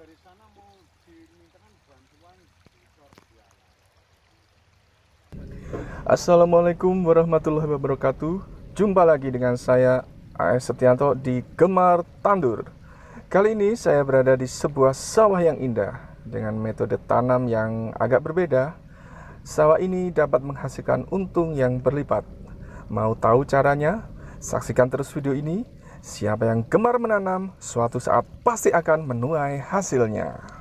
dari sana mau dimintakan bantuan di biaya. Assalamualaikum warahmatullahi wabarakatuh. Jumpa lagi dengan saya AS Setianto di Gemar Tandur. Kali ini saya berada di sebuah sawah yang indah dengan metode tanam yang agak berbeda. Sawah ini dapat menghasilkan untung yang berlipat. Mau tahu caranya? Saksikan terus video ini. Siapa yang gemar menanam, suatu saat pasti akan menuai hasilnya.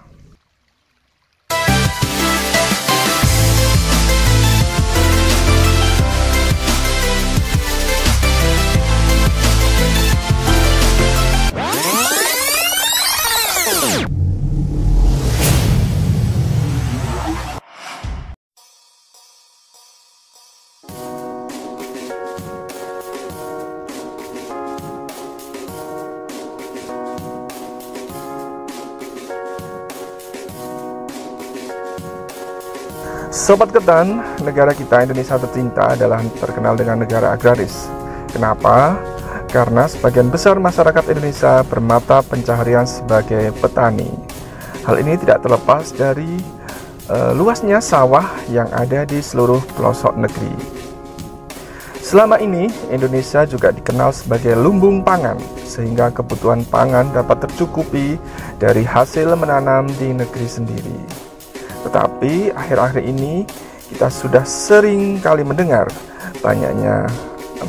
Sobat Ketan, negara kita Indonesia tercinta adalah terkenal dengan negara agraris. Kenapa? Karena sebagian besar masyarakat Indonesia bermata pencaharian sebagai petani. Hal ini tidak terlepas dari luasnya sawah yang ada di seluruh pelosok negeri. Selama ini, Indonesia juga dikenal sebagai lumbung pangan, sehingga kebutuhan pangan dapat tercukupi dari hasil menanam di negeri sendiri. Tetapi akhir-akhir ini kita sudah sering kali mendengar banyaknya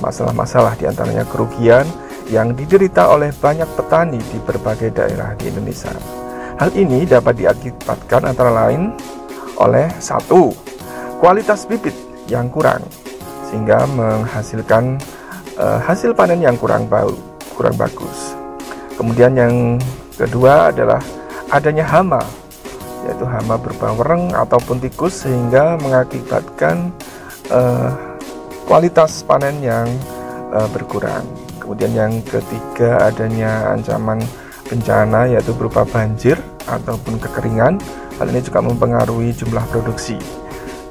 masalah-masalah, diantaranya kerugian yang diderita oleh banyak petani di berbagai daerah di Indonesia. Hal ini dapat diakibatkan antara lain oleh satu, kualitas bibit yang kurang sehingga menghasilkan hasil panen yang kurang bagus. Kemudian yang kedua adalah adanya hama, yaitu hama berupa wereng ataupun tikus, sehingga mengakibatkan kualitas panen yang berkurang. Kemudian yang ketiga adanya ancaman bencana, yaitu berupa banjir ataupun kekeringan. Hal ini juga mempengaruhi jumlah produksi.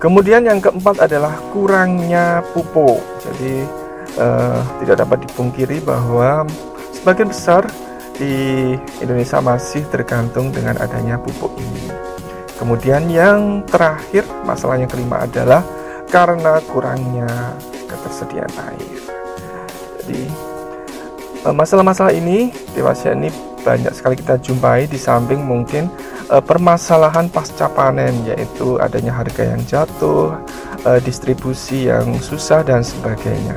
Kemudian yang keempat adalah kurangnya pupuk. Jadi tidak dapat dipungkiri bahwa sebagian besar di Indonesia masih tergantung dengan adanya pupuk ini. Kemudian yang terakhir, masalah yang kelima adalah karena kurangnya ketersediaan air. Jadi masalah-masalah ini dewasa ini banyak sekali kita jumpai, di samping mungkin permasalahan pasca panen, yaitu adanya harga yang jatuh, distribusi yang susah dan sebagainya.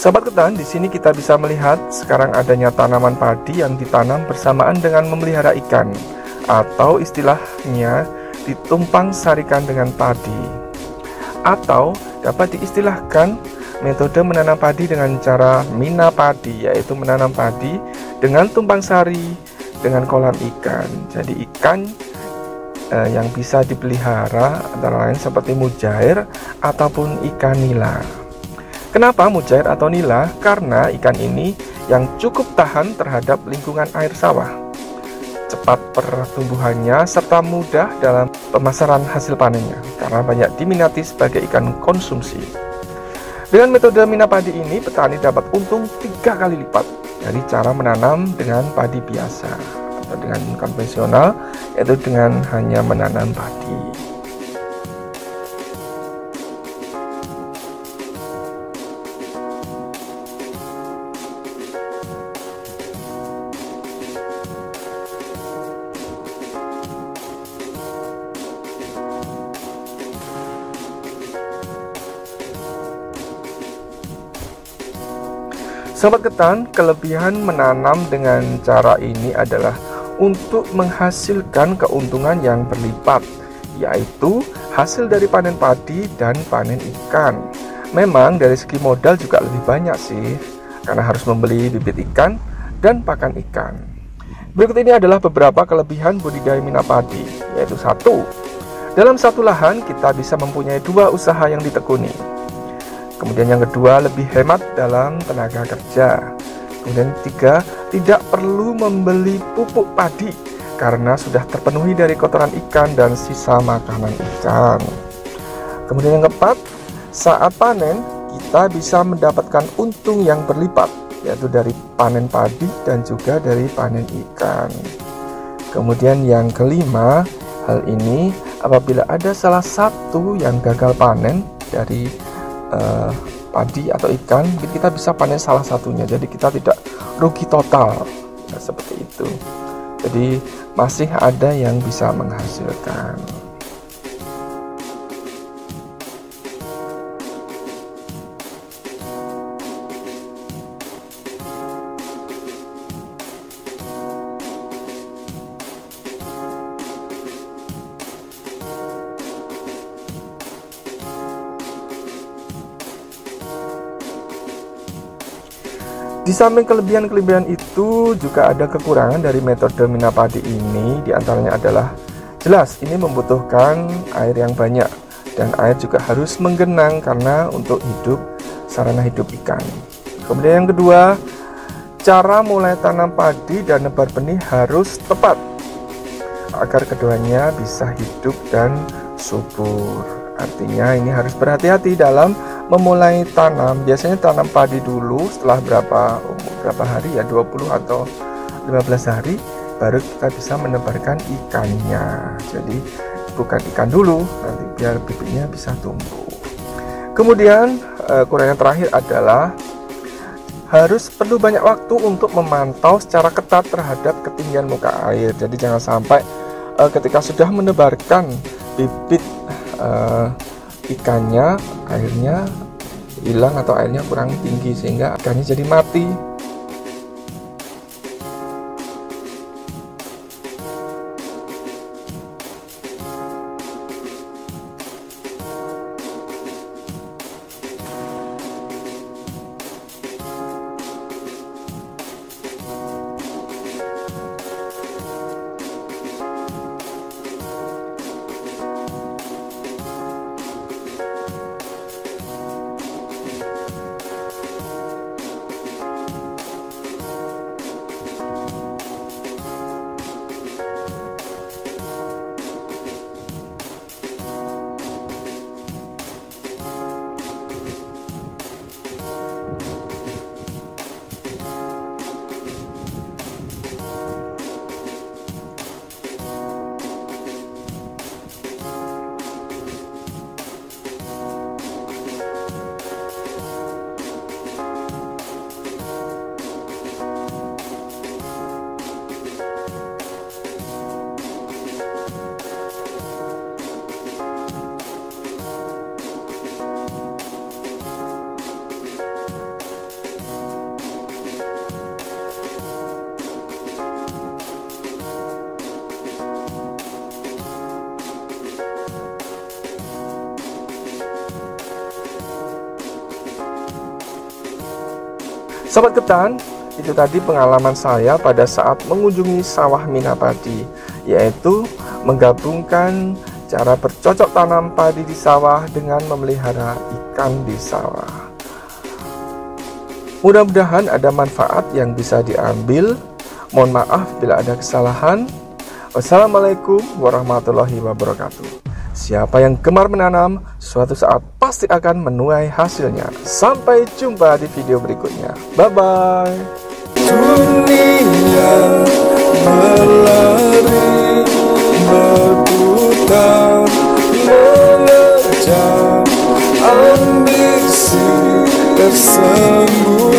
Sobat Ketan, di sini kita bisa melihat sekarang adanya tanaman padi yang ditanam bersamaan dengan memelihara ikan, atau istilahnya ditumpang sarikan dengan padi. Atau dapat diistilahkan metode menanam padi dengan cara mina padi, yaitu menanam padi dengan tumpang sari dengan kolam ikan. Jadi ikan yang bisa dipelihara antara lain seperti mujair ataupun ikan nila. Kenapa mujair atau nila? Karena ikan ini yang cukup tahan terhadap lingkungan air sawah, cepat pertumbuhannya, serta mudah dalam pemasaran hasil panennya karena banyak diminati sebagai ikan konsumsi. Dengan metode mina padi ini, petani dapat untung 3 kali lipat dari cara menanam dengan padi biasa atau dengan konvensional, yaitu dengan hanya menanam padi. Sobat Ketan, kelebihan menanam dengan cara ini adalah untuk menghasilkan keuntungan yang berlipat, yaitu hasil dari panen padi dan panen ikan. Memang dari segi modal juga lebih banyak sih, karena harus membeli bibit ikan dan pakan ikan. Berikut ini adalah beberapa kelebihan budidaya mina padi, yaitu 1. Dalam satu lahan kita bisa mempunyai 2 usaha yang ditekuni. Kemudian yang kedua, lebih hemat dalam tenaga kerja. Kemudian 3, tidak perlu membeli pupuk padi karena sudah terpenuhi dari kotoran ikan dan sisa makanan ikan. Kemudian yang keempat, saat panen kita bisa mendapatkan untung yang berlipat, yaitu dari panen padi dan juga dari panen ikan. Kemudian yang kelima, hal ini apabila ada salah satu yang gagal panen dari padi atau ikan, kita bisa panen salah satunya, jadi kita tidak rugi total. Nah, seperti itu. Jadi masih ada yang bisa menghasilkan. Di samping kelebihan-kelebihan itu juga ada kekurangan dari metode minapadi ini. Diantaranya adalah jelas ini membutuhkan air yang banyak dan air juga harus menggenang karena untuk hidup sarana hidup ikan. Kemudian yang kedua, cara mulai tanam padi dan nebar benih harus tepat agar keduanya bisa hidup dan subur. Artinya ini harus berhati-hati dalam memulai tanam. Biasanya tanam padi dulu, setelah berapa hari ya, 20 atau 15 hari baru kita bisa menebarkan ikannya. Jadi bukan ikan dulu, nanti biar bibitnya bisa tumbuh. Kemudian kurang yang terakhir adalah perlu banyak waktu untuk memantau secara ketat terhadap ketinggian muka air. Jadi jangan sampai ketika sudah menebarkan bibit ikannya, airnya hilang atau airnya kurang tinggi sehingga ikannya jadi mati. Sobat Ketan, itu tadi pengalaman saya pada saat mengunjungi sawah minapadi, yaitu menggabungkan cara bercocok tanam padi di sawah dengan memelihara ikan di sawah. Mudah-mudahan ada manfaat yang bisa diambil. Mohon maaf bila ada kesalahan. Wassalamualaikum warahmatullahi wabarakatuh. Siapa yang gemar menanam, suatu saat pasti akan menuai hasilnya. Sampai jumpa di video berikutnya. Bye-bye. Dunia berlari, berputar, mengejar ambisi tersembunyi.